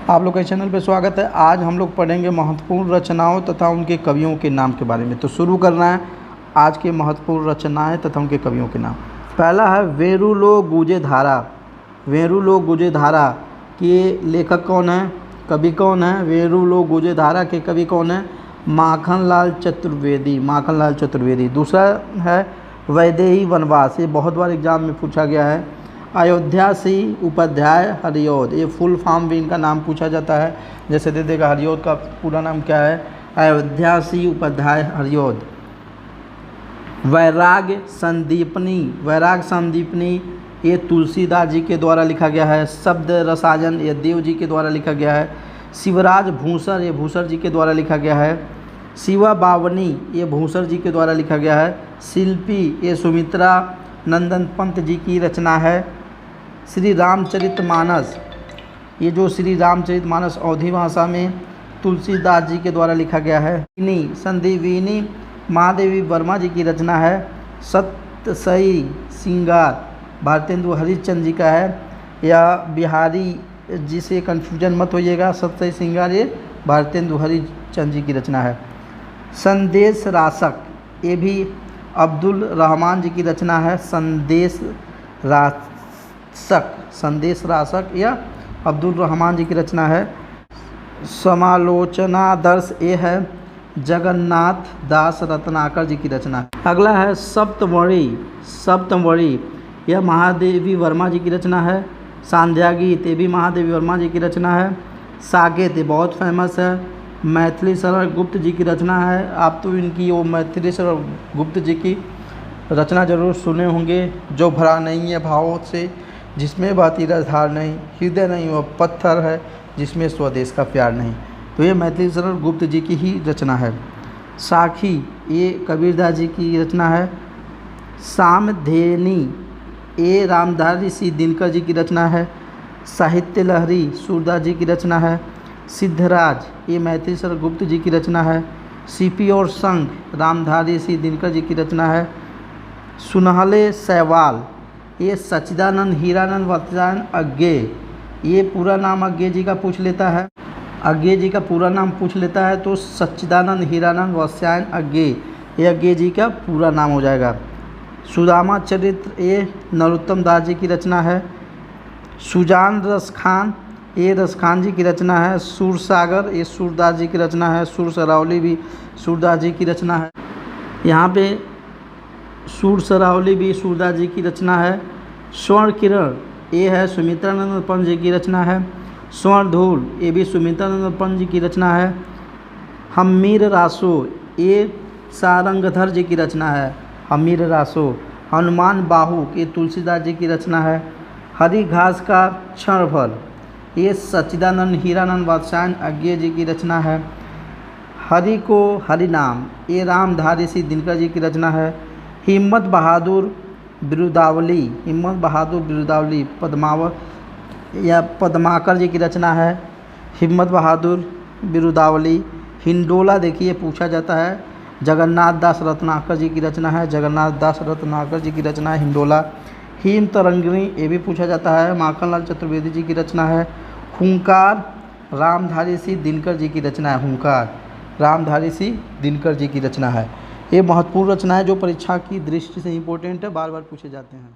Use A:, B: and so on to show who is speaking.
A: आप लोग के चैनल पे स्वागत है। आज हम लोग पढ़ेंगे महत्वपूर्ण रचनाओं तथा उनके कवियों के नाम के बारे में। तो शुरू करना है आज के महत्वपूर्ण रचनाएं तथा उनके कवियों के नाम। पहला है वेरुलो गुजे धारा। वेरुलो गुजे धारा के लेखक कौन है, कवि कौन है? वेरुलो गुजे धारा के कवि कौन है? माखनलाल चतुर्वेदी। माखनलाल चतुर्वेदी। दूसरा है वैदेही वनवास, ये बहुत बार एग्जाम में पूछा गया है। अयोध्या सिंह उपाध्याय हरिऔध, ये फुल फॉर्म भी इनका नाम पूछा जाता है, जैसे दे देगा हरिऔध का पूरा नाम क्या है? अयोध्या सिंह उपाध्याय हरिऔध। वैराग्य संदीपनी। वैराग्य संदीपनी ये तुलसीदास जी के द्वारा लिखा गया है। शब्द रसायन ये देव जी के द्वारा लिखा गया है। शिवराज भूसर ये भूसर जी के द्वारा लिखा गया है। शिवा बावनी ये भूसर जी के द्वारा लिखा गया है। शिल्पी ये सुमित्रा नंदन पंत जी की रचना है। श्री रामचरितमानस, ये जो श्री रामचरितमानस अवधी भाषा में तुलसीदास जी के द्वारा लिखा गया है। संदीपिनी महादेवी वर्मा जी की रचना है। सत्यसई श्रृंगार भारतेंदु हरिश्चंद्र जी का है, या बिहारी जी से कन्फ्यूजन मत होइएगा। सत्यसई श्रृंगार ये भारतेंदु हरिश्चंद्र जी की रचना है। संदेश रासक ये भी अब्दुल रहमान जी की रचना है। संदेश रासक या अब्दुल रहमान जी की रचना है। समालोचनादर्श ये है जगन्नाथ दास रत्नाकर जी की रचना है। अगला है सप्तमणि। सप्तमणि यह महादेवी वर्मा जी की रचना है। सांध्या गीत ये भी महादेवी वर्मा जी की रचना है। साकेत ये बहुत फेमस है, मैथिली शरण गुप्त जी की रचना है। आप तो इनकी वो मैथिली शरण गुप्त जी की रचना जरूर सुने होंगे। जो भरा नहीं है भावों से, जिसमें बहती रसधार नहीं, हृदय नहीं वह पत्थर है, जिसमें स्वदेश का प्यार नहीं। तो ये मैथिली शरण गुप्त जी की ही रचना है। साखी ये कबीरदास जी की रचना है। सामधेनी ये रामधारी सिंह दिनकर जी की रचना है। साहित्य लहरी सूरदास जी की रचना है। सिद्धराज ये मैथिली शरण गुप्त जी की रचना है। सीपी और संघ रामधारी सिंह दिनकर जी की रचना है। सुनहले सैवाल ये सच्चिदानंद हीरानंद वत्स्यायन अज्ञे, ये पूरा नाम अज्ञे जी का पूछ लेता है। अज्ञे जी का पूरा नाम पूछ लेता है तो सच्चिदानंद हीरानंद वत्स्यायन अज्ञे, ये अज्ञे जी का पूरा नाम हो जाएगा। सुदामा चरित्र ये नरोत्तम दास जी की रचना है। सुजान रसखान ये रसखान जी की रचना है। सूरसागर ये सूरदास जी की रचना है। सुर सरावली भी सूरदास जी की रचना है। यहाँ पे सुर सरावली भी सूरदास जी की रचना है। स्वर्ण किरण ये है सुमित्रानंद पंत जी की रचना है। स्वर्ण धूल ये भी सुमित्रानंद पंत जी की रचना है। हम्मीर रासो ये सारंगधर जी की रचना है। हम्मीर रासो। हनुमान बाहु ये तुलसीदास जी की रचना है। हरी घास का क्षण भर ये सच्चिदानंद हीरानंद वत्स्यायन अज्ञे जी की रचना है। हरि को हरि नाम ये रामधारी सिंह दिनकर जी की रचना है। हिम्मत बहादुर बिरुदावली, हिम्मत बहादुर बिरुदावली पद्मावत या पद्माकर जी की रचना है। हिम्मत बहादुर बिरुदावली। हिंडोला देखिए पूछा जाता है, जगन्नाथ दास रत्नाकर जी की रचना है। जगन्नाथ दास रत्नाकर जी की रचना है हिंडोला। हिम तरंगिणी ये भी पूछा जाता है, माखनलाल चतुर्वेदी जी की रचना है। हुंकार रामधारी सिंह दिनकर जी की रचना है। हुंकार रामधारी सिंह दिनकर जी की रचना है। ये महत्वपूर्ण रचना है जो परीक्षा की दृष्टि से इम्पोर्टेंट है, बार बार पूछे जाते हैं।